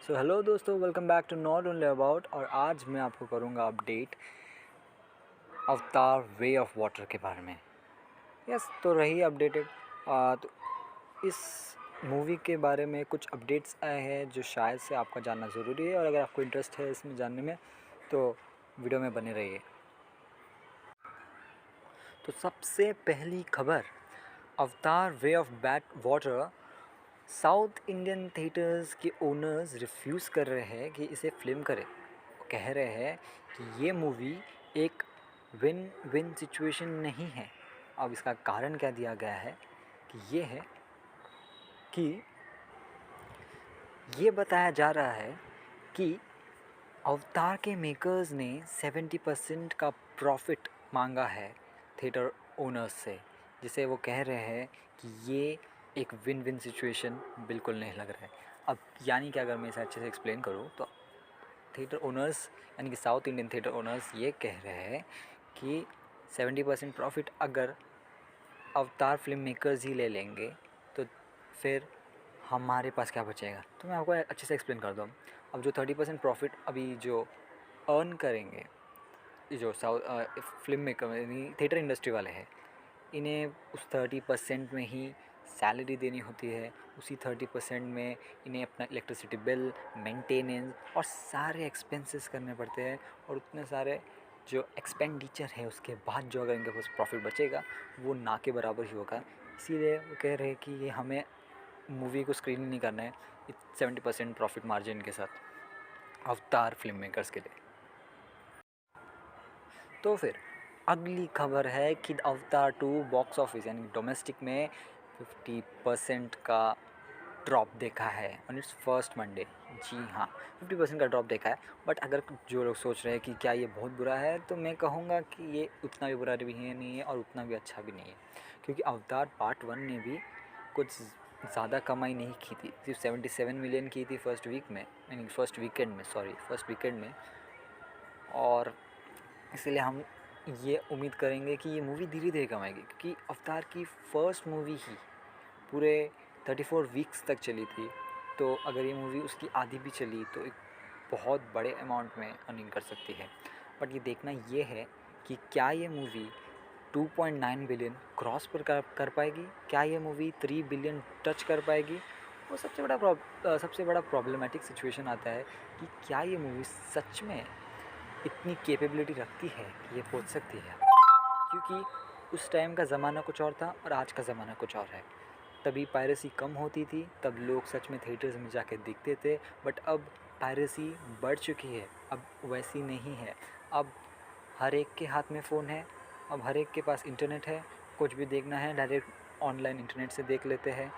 सो hello दोस्तों, welcome back to not only about. और आज मैं आपको करूँगा अपडेट अवतार वे ऑफ वाटर के बारे में। यस, तो रही अपडेटेड। तो इस मूवी के बारे में कुछ अपडेट्स आए हैं जो शायद से आपका जानना ज़रूरी है, और अगर आपको इंटरेस्ट है इसमें जानने में तो वीडियो में बने रहिए। तो सबसे पहली खबर, अवतार way of back water south Indian theatres के ओनर्स रिफ्यूज़ कर रहे हैं कि इसे फिल्म करें। वो कह रहे हैं कि ये मूवी एक विन विन सिचुएशन नहीं है। अब इसका कारण क्या दिया गया है कि ये है कि ये बताया जा रहा है कि अवतार के मेकर्स ने 70% का प्रॉफिट मांगा है थिएटर ओनर्स से, जिसे वो कह रहे हैं कि ये एक विन विन सिचुएशन बिल्कुल नहीं लग रहा है। अब यानी कि अगर मैं इसे अच्छे से एक्सप्लेन करूँ तो थिएटर ओनर्स यानी कि साउथ इंडियन थिएटर ओनर्स ये कह रहे हैं कि 70% प्रॉफिट अगर अवतार फिल्म मेकर्स ही ले लेंगे तो फिर हमारे पास क्या बचेगा। तो मैं आपको अच्छे से एक्सप्लेन कर दूँ। अब जो 30% प्रॉफिट अभी जो अर्न करेंगे ये जो साउथ फिल्म मेकर यानी थिएटर इंडस्ट्री वाले हैं, इन्हें उस 30% में ही सैलरी देनी होती है। उसी 30% में इन्हें अपना इलेक्ट्रिसिटी बिल, मेंटेनेंस और सारे एक्सपेंसेस करने पड़ते हैं। और उतने सारे जो एक्सपेंडिचर है उसके बाद जो अगर इनके पास प्रॉफिट बचेगा वो ना के बराबर ही होगा। इसीलिए वो कह रहे हैं कि ये हमें मूवी को स्क्रीन नहीं करना है 70% प्रॉफिट मार्जिन के साथ अवतार फिल्म मेकर्स के लिए। तो फिर अगली खबर है कि अवतार 2 बॉक्स ऑफिस यानी डोमेस्टिक में 50% का ड्रॉप देखा है ऑन इट्स फर्स्ट मंडे। जी हाँ, 50% का ड्रॉप देखा है। बट अगर जो लोग सोच रहे हैं कि क्या ये बहुत बुरा है, तो मैं कहूँगा कि ये उतना भी बुरा भी नहीं है और उतना भी अच्छा भी नहीं है, क्योंकि अवतार पार्ट 1 ने भी कुछ ज़्यादा कमाई नहीं की थी। सिर्फ 77 मिलियन की थी फर्स्ट वीक में, यानी फर्स्ट वीकेंड में। और इसलिए हम ये उम्मीद करेंगे कि ये मूवी धीरे धीरे कमाएगी, क्योंकि अवतार की फ़र्स्ट मूवी ही पूरे 34 वीक्स तक चली थी। तो अगर ये मूवी उसकी आधी भी चली तो एक बहुत बड़े अमाउंट में अर्निंग कर सकती है। बट ये देखना ये है कि क्या ये मूवी 2.9 बिलियन क्रॉस पर कर पाएगी, क्या ये मूवी 3 बिलियन टच कर पाएगी। वो सबसे बड़ा प्रॉब्लमेटिक सिचुएशन आता है कि क्या ये मूवी सच में इतनी कैपेबिलिटी रखती है कि ये पहुंच सकती है। क्योंकि उस टाइम का ज़माना कुछ और था और आज का ज़माना कुछ और है। तभी पायरेसी कम होती थी, तब लोग सच में थिएटर्स में जाके देखते थे। बट अब पायरेसी बढ़ चुकी है, अब वैसी नहीं है। अब हर एक के हाथ में फ़ोन है, अब हर एक के पास इंटरनेट है। कुछ भी देखना है डायरेक्ट ऑनलाइन इंटरनेट से देख लेते हैं,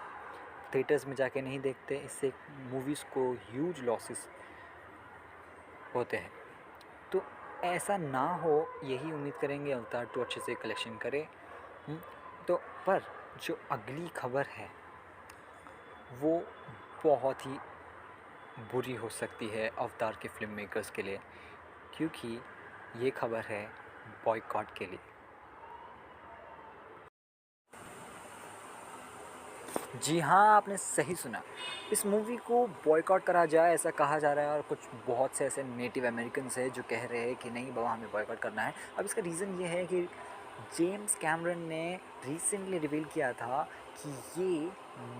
थिएटर्स में जाके नहीं देखते। इससे मूवीज़ को ह्यूज लॉसेस होते हैं। तो ऐसा ना हो, यही उम्मीद करेंगे अवतार 2 अच्छे से कलेक्शन करे। तो पर जो अगली खबर है वो बहुत ही बुरी हो सकती है अवतार के फिल्म मेकर्स के लिए, क्योंकि ये खबर है बॉयकॉट के लिए। जी हाँ, आपने सही सुना। इस मूवी को बॉयकॉट करा जाए ऐसा कहा जा रहा है, और कुछ बहुत से ऐसे नेटिव अमेरिकन्स हैं जो कह रहे हैं कि नहीं बाबा, हमें बॉयकॉट करना है। अब इसका रीज़न ये है कि जेम्स कैमरन ने रिसेंटली रिवील किया था कि ये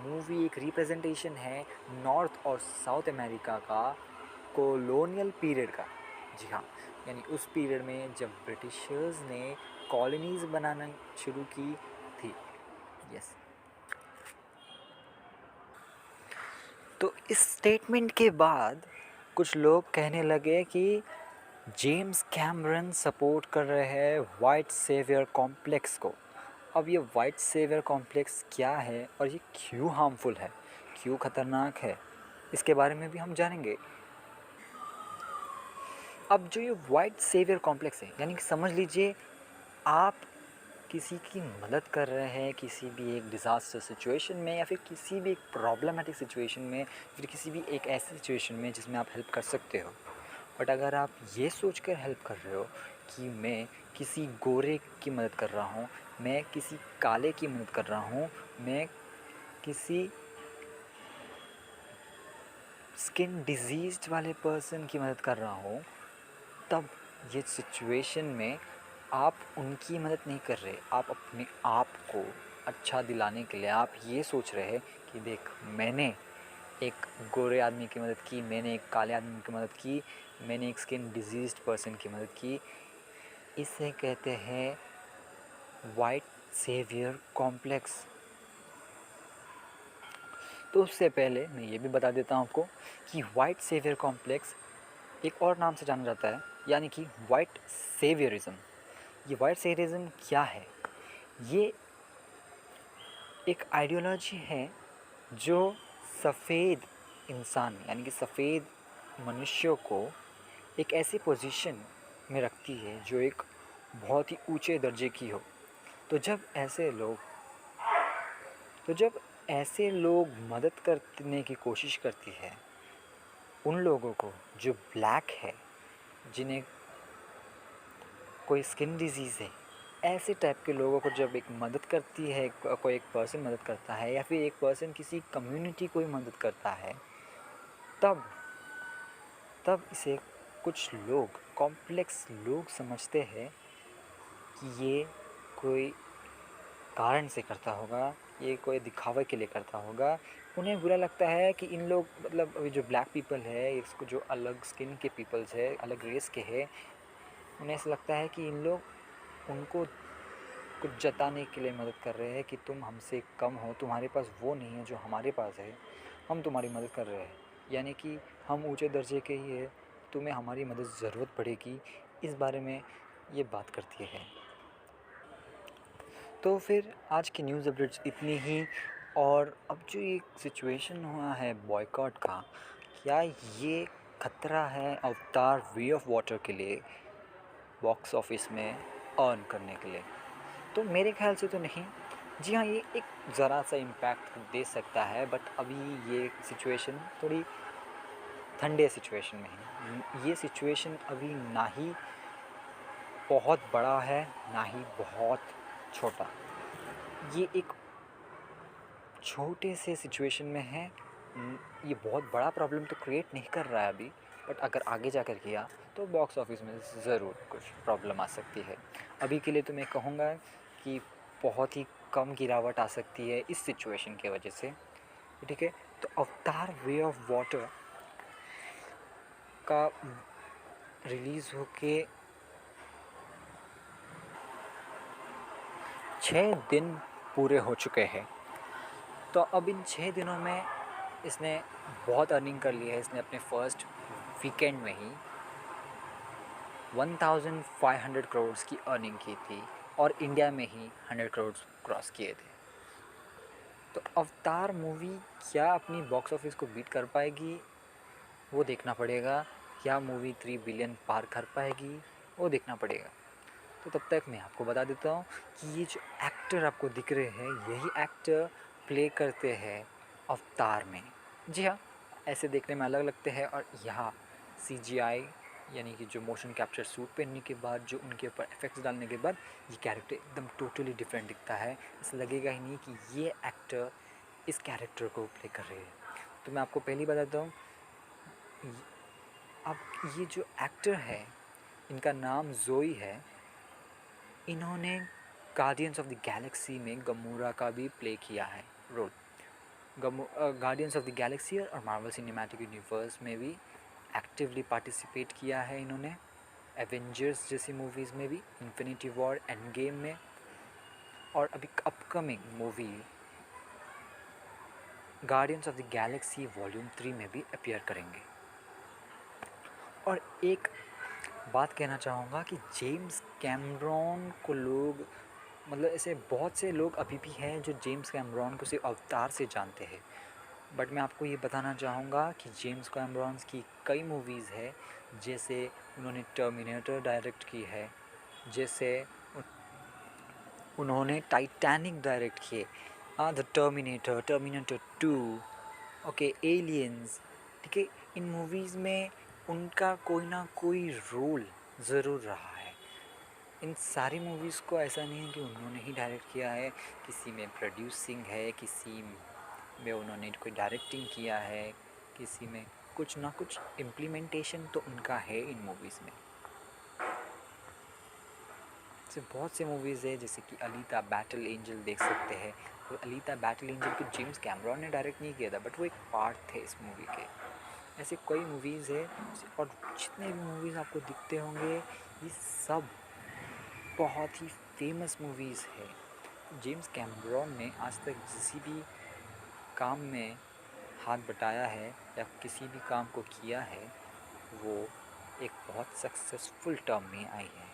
मूवी एक रिप्रेजेंटेशन है नॉर्थ और साउथ अमेरिका का कॉलोनियल पीरियड का। जी हाँ, यानी उस पीरियड में जब ब्रिटिशर्स ने कॉलोनीज़ बनाना शुरू की थी। यस। तो इस स्टेटमेंट के बाद कुछ लोग कहने लगे कि जेम्स कैमरन सपोर्ट कर रहे हैं वाइट सेवियर कॉम्प्लेक्स को। अब ये वाइट सेवियर कॉम्प्लेक्स क्या है और ये क्यों हार्मफुल है, क्यों ख़तरनाक है, इसके बारे में भी हम जानेंगे। अब जो ये वाइट सेवियर कॉम्प्लेक्स है, यानी कि समझ लीजिए आप किसी की मदद कर रहे हैं किसी भी एक डिज़ास्टर सिचुएशन में, या फिर किसी भी एक प्रॉब्लमेटिक सिचुएशन में, फिर किसी भी एक ऐसी सिचुएशन में जिसमें आप हेल्प कर सकते हो। बट अगर आप ये सोच कर हेल्प कर रहे हो कि मैं किसी गोरे की मदद कर रहा हूँ, मैं किसी काले की मदद कर रहा हूँ, मैं किसी स्किन डिजीज़्ड वाले पर्सन की मदद कर रहा हूँ, तब ये सिचुएशन में आप उनकी मदद नहीं कर रहे, आप अपने आप को अच्छा दिलाने के लिए आप ये सोच रहे हैं कि देख, मैंने एक गोरे आदमी की मदद की, मैंने एक काले आदमी की मदद की, मैंने एक स्किन डिजीज़्ड पर्सन की मदद की। इसे कहते हैं वाइट सेवियर कॉम्प्लेक्स। तो उससे पहले मैं ये भी बता देता हूँ आपको कि वाइट सेवियर कॉम्प्लेक्स एक और नाम से जाना जाता है, यानी कि वाइट सेवियरिज्म। ये वाइट सेवियरिज्म क्या है? ये एक आइडियोलॉजी है जो सफ़ेद इंसान यानी कि सफ़ेद मनुष्यों को एक ऐसी पोजीशन में रखती है जो एक बहुत ही ऊंचे दर्जे की हो। तो जब ऐसे लोग मदद करने की कोशिश करती है उन लोगों को जो ब्लैक है, जिन्हें कोई स्किन डिजीज़ है, ऐसे टाइप के लोगों को जब एक मदद करती है, कोई एक पर्सन मदद करता है या फिर एक पर्सन किसी कम्युनिटी को ही मदद करता है, तब तब इसे कुछ लोग, कॉम्प्लेक्स लोग समझते हैं कि ये कोई कारण से करता होगा, ये कोई दिखावे के लिए करता होगा। उन्हें बुरा लगता है कि इन लोग, मतलब अभी जो ब्लैक पीपल है, इसको जो अलग स्किन के पीपल्स है, अलग रेस के है, उन्हें ऐसा लगता है कि इन लोग उनको कुछ जताने के लिए मदद कर रहे हैं कि तुम हमसे कम हो, तुम्हारे पास वो नहीं है जो हमारे पास है, हम तुम्हारी मदद कर रहे हैं, यानी कि हम ऊंचे दर्जे के ही है, तुम्हें हमारी मदद ज़रूरत पड़ेगी। इस बारे में ये बात करती है। तो फिर आज की न्यूज़ अपडेट्स इतनी ही। और अब जो ये सिचुएशन हुआ है बॉयकॉट का, क्या ये खतरा है अवतार वे ऑफ वाटर के लिए, बॉक्स ऑफिस में अर्न करने के लिए? तो मेरे ख्याल से तो नहीं। जी हाँ, ये एक ज़रा सा इम्पैक्ट दे सकता है, बट अभी ये सिचुएशन थोड़ी ठंडे सिचुएशन में है। ये सिचुएशन अभी ना ही बहुत बड़ा है, ना ही बहुत छोटा। ये एक छोटे से सिचुएशन में है। ये बहुत बड़ा प्रॉब्लम तो क्रिएट नहीं कर रहा है अभी, बट अगर आगे जाकर किया तो बॉक्स ऑफिस में ज़रूर कुछ प्रॉब्लम आ सकती है। अभी के लिए तो मैं कहूँगा कि बहुत ही कम गिरावट आ सकती है इस सिचुएशन की वजह से। ठीक है, तो अवतार वे ऑफ वाटर का रिलीज़ होके 6 दिन पूरे हो चुके हैं। तो अब इन 6 दिनों में इसने बहुत अर्निंग कर ली है। इसने अपने फर्स्ट वीकेंड में ही 1500 करोड़ की अर्निंग की थी और इंडिया में ही 100 करोड़ क्रॉस किए थे। तो अवतार मूवी क्या अपनी बॉक्स ऑफिस को बीट कर पाएगी, वो देखना पड़ेगा। क्या मूवी 3 बिलियन पार कर पाएगी, वो देखना पड़ेगा। तो तब तक मैं आपको बता देता हूँ कि ये जो एक्टर आपको दिख रहे हैं, यही एक्टर प्ले करते हैं अवतार में। जी हाँ, ऐसे देखने में अलग लगते हैं और यहाँ CGI यानी कि जो मोशन कैप्चर सूट पहनने के बाद, जो उनके ऊपर इफेक्ट्स डालने के बाद, ये कैरेक्टर एकदम टोटली डिफरेंट दिखता है। ऐसा लगेगा ही नहीं कि ये एक्टर इस कैरेक्टर को प्ले कर रहे हैं। तो मैं आपको पहले ही बताता हूँ, अब ये जो एक्टर है, इनका नाम जोई है। इन्होंने गार्डियंस ऑफ द गैलेक्सी में गमोरा का भी प्ले किया है role. Guardians of the Galaxy और मार्वल सिनेमैटिक यूनिवर्स में भी एक्टिवली पार्टिसिपेट किया है इन्होंने। एवेंजर्स जैसी मूवीज़ में भी, इन्फिनिटी वॉर, एंड गेम में, और अभी upcoming movie guardians of the Galaxy volume 3 में भी अपीयर करेंगे। और एक बात कहना चाहूँगा कि जेम्स कैमरॉन को लोग, मतलब ऐसे बहुत से लोग अभी भी हैं जो जेम्स कैमरॉन को सिर्फ अवतार से जानते हैं। बट मैं आपको ये बताना चाहूँगा कि जेम्स कैमरॉन की कई मूवीज़ है, जैसे उन्होंने टर्मिनेटर डायरेक्ट की है, जैसे उन्होंने टाइटैनिक डायरेक्ट किए, द टर्मिनेटर 2, ओके, एलियंस। ठीक है, इन मूवीज़ में उनका कोई ना कोई रोल ज़रूर रहा है। इन सारी मूवीज़ को ऐसा नहीं है कि उन्होंने ही डायरेक्ट किया है, किसी में प्रोड्यूसिंग है, किसी में उन्होंने कोई डायरेक्टिंग किया है, किसी में कुछ ना कुछ इम्प्लीमेंटेशन तो उनका है इन मूवीज़ में। ऐसे बहुत से मूवीज़ है जैसे कि अलीता बैटल एंजल देख सकते हैं। तो अलीता बैटल एंजल को जेम्स कैमरॉन ने डायरेक्ट नहीं किया था, बट वो एक पार्ट थे इस मूवी के। ऐसे कई मूवीज़ है, और जितने भी मूवीज़ आपको दिखते होंगे ये सब बहुत ही फेमस मूवीज़ है। जेम्स कैमरॉन ने आज तक किसी भी काम में हाथ बटाया है या किसी भी काम को किया है, वो एक बहुत सक्सेसफुल टर्म में आई है।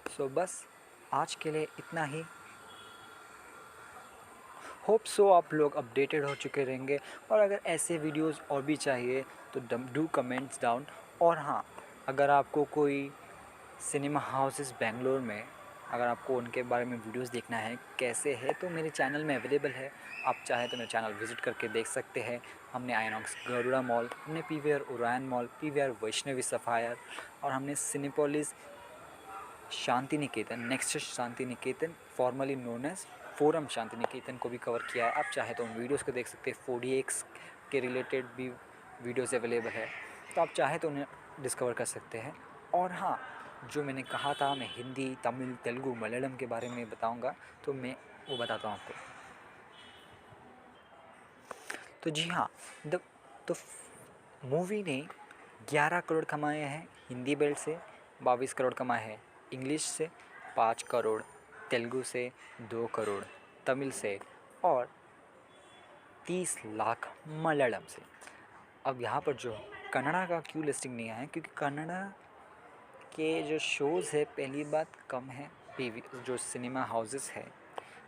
सो बस आज के लिए इतना ही। होप सो आप लोग अपडेटेड हो चुके रहेंगे, और अगर ऐसे वीडियोस और भी चाहिए तो डू कमेंट्स डाउन। और हाँ, अगर आपको कोई सिनेमा हाउसेस बेंगलोर में, अगर आपको उनके बारे में वीडियोस देखना है कैसे है, तो मेरे चैनल में अवेलेबल है। आप चाहें तो मेरे चैनल विज़िट करके देख सकते हैं। हमने आइनॉक्स गरुड़ा मॉल, हमने PVR Orion mall, PVR Vaishnavi sapphire, और हमने Cinepolis Shanti Niketan, next Shanti Niketan formally known as forum Shanti Niketan को भी कवर किया है। आप चाहे तो उन वीडियोस को देख सकते हैं। 4DX के रिलेटेड भी वीडियोस अवेलेबल है, तो आप चाहे तो उन्हें डिस्कवर कर सकते हैं। और हाँ, जो मैंने कहा था मैं हिंदी, तमिल, तेलुगु, मलयालम के बारे में बताऊंगा, तो मैं वो बताता हूँ आपको। तो जी हाँ, द तो मूवी ने 11 करोड़ कमाए हैं हिंदी बेल्ट से, 22 करोड़ कमाए हैं इंग्लिश से, 5 करोड़ तेलुगु से, 2 करोड़ तमिल से, और 30 लाख मलयालम से। अब यहाँ पर जो कन्नड़ा का क्यों लिस्टिंग नहीं आया है, क्योंकि कन्नड़ा के जो शोज़ है पहली बात कम है। पीवी जो सिनेमा हाउसेस है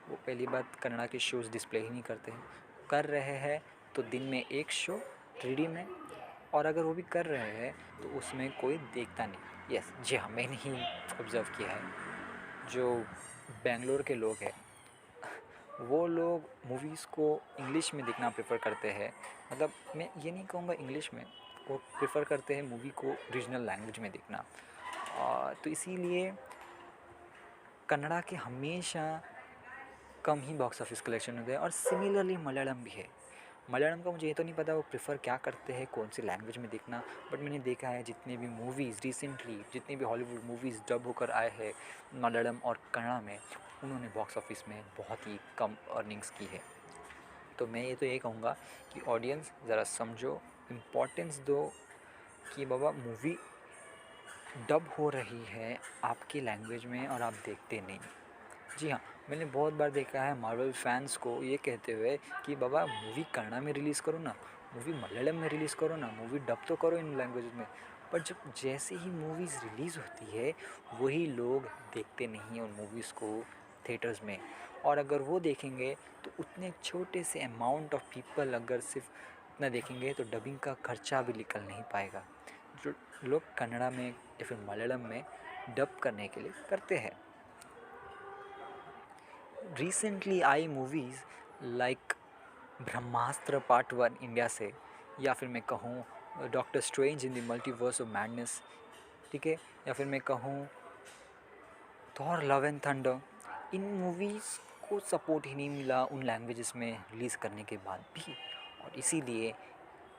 वो पहली बात कन्नड़ा के शोज़ डिस्प्ले ही नहीं करते हैं। कर रहे हैं तो दिन में एक शो 3D में, और अगर वो भी कर रहे हैं तो उसमें कोई देखता नहीं। यस जी हाँ, मैंने ही ऑब्ज़र्व किया है। जो बेंगलोर के लोग हैं वो लोग मूवीज़ को इंग्लिश में देखना प्रेफर करते हैं। मतलब मैं ये नहीं कहूँगा इंग्लिश में, वो प्रेफर करते हैं मूवी को रीजनल लैंग्वेज में देखना। तो इसीलिए कन्नड़ा के हमेशा कम ही बॉक्स ऑफिस कलेक्शन होते हैं, और सिमिलरली मलयालम भी है। मलयालम का मुझे ये तो नहीं पता वो प्रेफर क्या करते हैं, कौन सी लैंग्वेज में देखना, बट मैंने देखा है जितने भी मूवीज़ रिसेंटली, जितनी भी हॉलीवुड मूवीज़ डब होकर आए हैं मलयालम और कन्नड़ा में, उन्होंने बॉक्स ऑफिस में बहुत ही कम अर्निंग्स की है। तो मैं ये तो ये कहूँगा कि ऑडियंस ज़रा समझो, इम्पोर्टेंस दो कि बाबा मूवी डब हो रही है आपकी लैंग्वेज में और आप देखते नहीं। जी हाँ, मैंने बहुत बार देखा है मार्वल फैंस को ये कहते हुए कि बाबा मूवी कन्नड़ा में रिलीज़ करो ना, मूवी मलयालम में रिलीज़ करो ना, मूवी डब तो करो इन लैंग्वेज में। पर जब जैसे ही मूवीज़ रिलीज़ होती है वही लोग देखते नहीं हैं उन मूवीज़ को थिएटर्स में। और अगर वो देखेंगे तो उतने छोटे से अमाउंट ऑफ पीपल अगर सिर्फ इतना देखेंगे तो डबिंग का खर्चा भी निकल नहीं पाएगा, जो लोग कन्नड़ा में या फिर मलयालम में डब करने के लिए करते हैं। रिसेंटली आई मूवीज़ लाइक ब्रह्मास्त्र पार्ट 1 इंडिया से, या फिर मैं कहूँ doctor strange in the multiverse of madness, ठीक है, या फिर मैं कहूँ Thor love and thunder, in movies को सपोर्ट ही नहीं मिला उन लैंग्वेजेस में रिलीज़ करने के बाद भी। और इसीलिए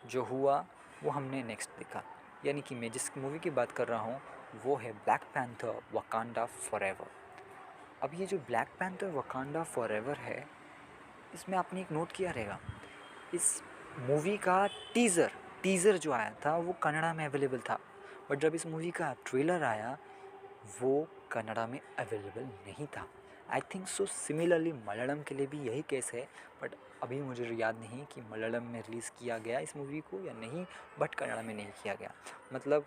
जो हुआ वो हमने नेक्स्ट देखा, यानी कि मैं जिस मूवी की बात कर रहा हूँ वो है ब्लैक पैंथर वकांडा फॉरएवर। अब ये जो ब्लैक पैंथर वकांडा फॉरएवर है, इसमें आपने एक नोट किया रहेगा, इस मूवी का टीज़र जो आया था वो कन्नड़ा में अवेलेबल था, बट जब इस मूवी का ट्रेलर आया वो कन्नड़ा में अवेलेबल नहीं था। I think so similarly Malayalam के लिए भी यही केस है, बट अभी मुझे याद नहीं कि मलयालम में रिलीज़ किया गया इस मूवी को या नहीं, बट कन्नड़ा में नहीं किया गया। मतलब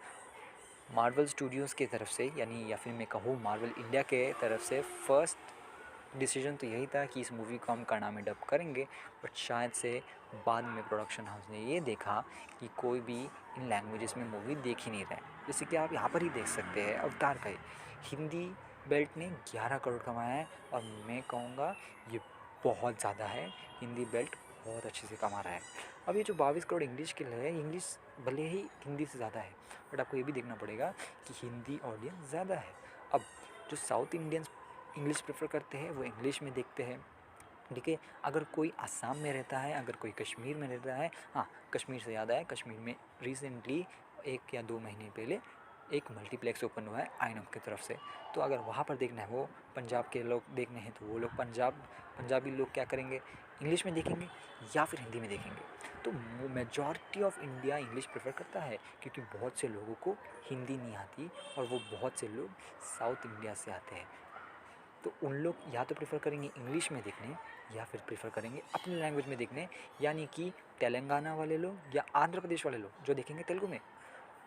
मार्वल स्टूडियोज़ की तरफ से, यानी या फिर मैं कहूँ मार्वल इंडिया के तरफ से फर्स्ट डिसीजन तो यही था कि इस मूवी को हम कन्नड़ा में डब करेंगे, बट शायद से बाद में प्रोडक्शन हाउस ने ये देखा कि कोई भी इन लैंग्वेजेस में मूवी देख ही नहीं रहा है। जैसे कि आप यहाँ पर ही देख सकते हैं अवतार का हिंदी बेल्ट ने 11 करोड़ कमाया है, और मैं कहूँगा ये बहुत ज़्यादा है। हिंदी बेल्ट बहुत अच्छे से कमा रहा है। अब ये जो 22 करोड़ इंग्लिश के लिए है, इंग्लिश भले ही हिंदी से ज़्यादा है, बट आपको ये भी देखना पड़ेगा कि हिंदी ऑडियंस ज़्यादा है। अब जो साउथ इंडियंस इंग्लिश प्रेफर करते हैं वो इंग्लिश में देखते हैं, ठीक है। अगर कोई असम में रहता है, अगर कोई कश्मीर में रहता है, हाँ कश्मीर से याद आया, कश्मीर में रिसेंटली 1 या 2 महीने पहले एक मल्टीप्लेक्स ओपन हुआ है आइनॉक्स की तरफ से। तो अगर वहाँ पर देखना है, वो पंजाब के लोग देखने हैं तो वो लोग पंजाबी लोग क्या करेंगे, इंग्लिश में देखेंगे या फिर हिंदी में देखेंगे। तो majority of India English prefer करता है, क्योंकि बहुत से लोगों को हिंदी नहीं आती और वो बहुत से लोग साउथ इंडिया से आते हैं। तो उन लोग या तो प्रेफर करेंगे इंग्लिश में देखने या फिर प्रेफर करेंगे अपनी लैंग्वेज में देखने, यानी कि तेलंगाना वाले लोग या आंध्र प्रदेश वाले लोग जो देखेंगे तेलुगु में,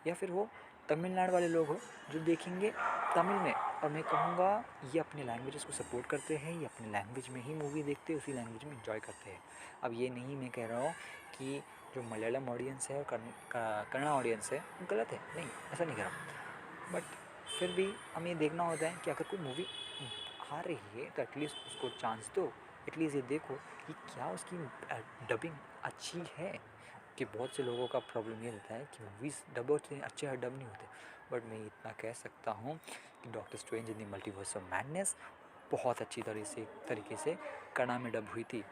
या फिर वो तमिलनाडु वाले लोग हो जो देखेंगे तमिल में। और मैं कहूँगा ये अपने लैंग्वेजेस को सपोर्ट करते हैं, ये अपने लैंग्वेज में ही मूवी देखते हैं, उसी लैंग्वेज में इंजॉय करते हैं। अब ये नहीं मैं कह रहा हूँ कि जो मलयालम ऑडियंस है और कन्नड़ा ऑडियंस है गलत है, नहीं ऐसा नहीं कह रहा, बट फिर भी हमें ये देखना होता है कि अगर कोई मूवी आ रही है तो एटलीस्ट उसको चांस दो, एटलीस्ट ये देखो कि क्या उसकी डबिंग अच्छी है। कि बहुत से लोगों का प्रॉब्लम ये रहता है कि मूवीज़ डब होते हैं, अच्छे डब नहीं होते, बट मैं इतना कह सकता हूँ कि doctor strange in the multiverse of madness बहुत अच्छी तरीके से कन्नड़ा में डब हुई थी,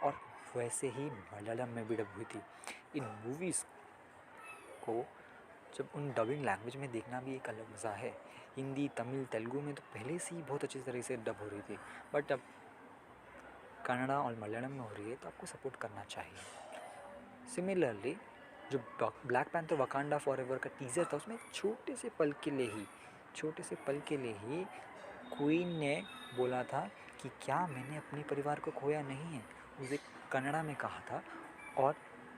और वैसे ही मलयालम में भी डब हुई थी। इन मूवीज़ को जब उन डबिंग लैंग्वेज में देखना भी एक अलग मज़ा है। हिंदी, तमिल, तेलुगु में तो पहले से ही बहुत अच्छी तरह से डब हो रही थी, बट अब कन्नड़ा और मलयालम में हो रही है तो आपको सपोर्ट करना चाहिए। सिमिलरली जो ब्लैक पैंथर वकांडा फॉरएवर का टीज़र था, उसमें छोटे से पल के लिए ही क्वीन ने बोला था कि क्या मैंने अपने परिवार को खोया नहीं है, उसे कन्नड़ा में कहा था। और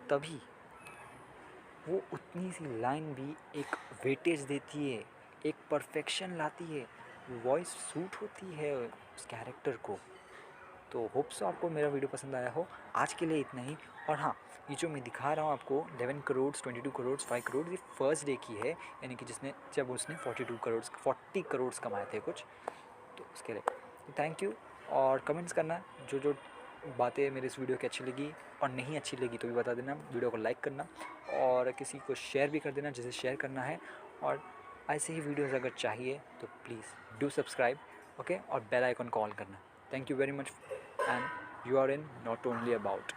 तभी वो उतनी सी लाइन भी एक वेटेज देती है, एक परफेक्शन लाती है, वॉइस सूट होती है उस कैरेक्टर को। तो होप सो आपको मेरा वीडियो पसंद आया हो। आज के लिए इतना ही। और हाँ, ये जो मैं दिखा रहा हूँ आपको 11 करोड़ 22 करोड़ 5 करोड़, ये फर्स्ट डे की है, यानी कि जब उसने 40 करोड़ कमाए थे कुछ, तो उसके लिए तो थैंक यू। और कमेंट्स करना जो बातें मेरे इस वीडियो की अच्छी लगी, और नहीं अच्छी लगी तो भी बता देना। वीडियो को लाइक करना और किसी को शेयर भी कर देना जिसे शेयर करना है। और ऐसे ही वीडियोस अगर चाहिए तो प्लीज़ डू सब्सक्राइब, ओके, और बेल आइकन कॉल करना। Thank you very much, and you are in not only about